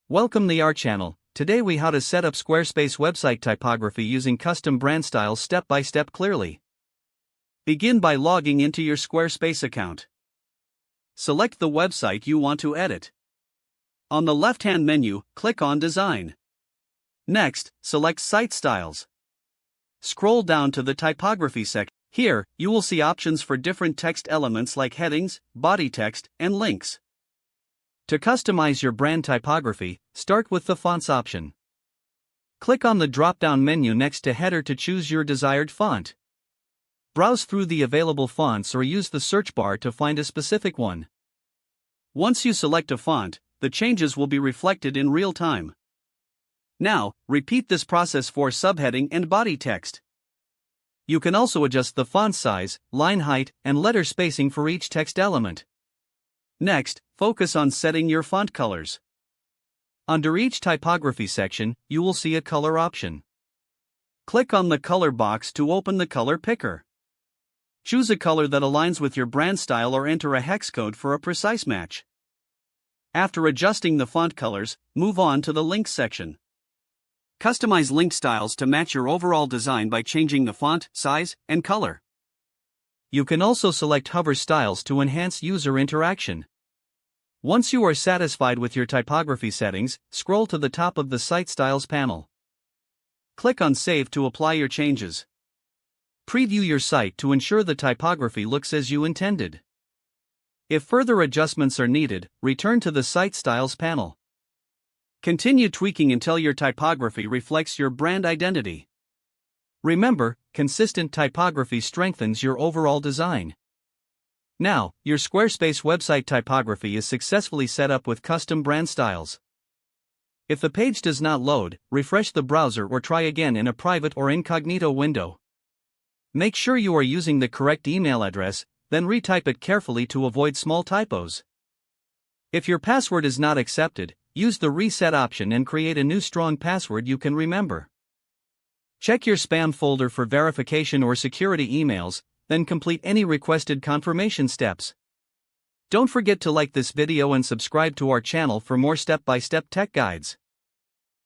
Welcome to our channel. Today we how to set up Squarespace website typography using custom brand styles step by step clearly. Begin by logging into your Squarespace account. Select the website you want to edit. On the left-hand menu, click on Design. Next, select Site Styles. Scroll down to the Typography section. Here, you will see options for different text elements like headings, body text, and links. To customize your brand typography, start with the Fonts option. Click on the drop-down menu next to Header to choose your desired font. Browse through the available fonts or use the search bar to find a specific one. Once you select a font, the changes will be reflected in real time. Now, repeat this process for subheading and body text. You can also adjust the font size, line height, and letter spacing for each text element. Next, focus on setting your font colors. Under each typography section, you will see a color option. Click on the color box to open the color picker. Choose a color that aligns with your brand style or enter a hex code for a precise match. After adjusting the font colors, move on to the links section. Customize link styles to match your overall design by changing the font, size, and color. You can also select hover styles to enhance user interaction. Once you are satisfied with your typography settings, scroll to the top of the Site Styles panel. Click on Save to apply your changes. Preview your site to ensure the typography looks as you intended. If further adjustments are needed, return to the Site Styles panel. Continue tweaking until your typography reflects your brand identity. Remember, consistent typography strengthens your overall design. Now, your Squarespace website typography is successfully set up with custom brand styles. If the page does not load, refresh the browser or try again in a private or incognito window. Make sure you are using the correct email address, then retype it carefully to avoid small typos. If your password is not accepted, use the reset option and create a new strong password you can remember. Check your spam folder for verification or security emails, then complete any requested confirmation steps. Don't forget to like this video and subscribe to our channel for more step-by-step tech guides.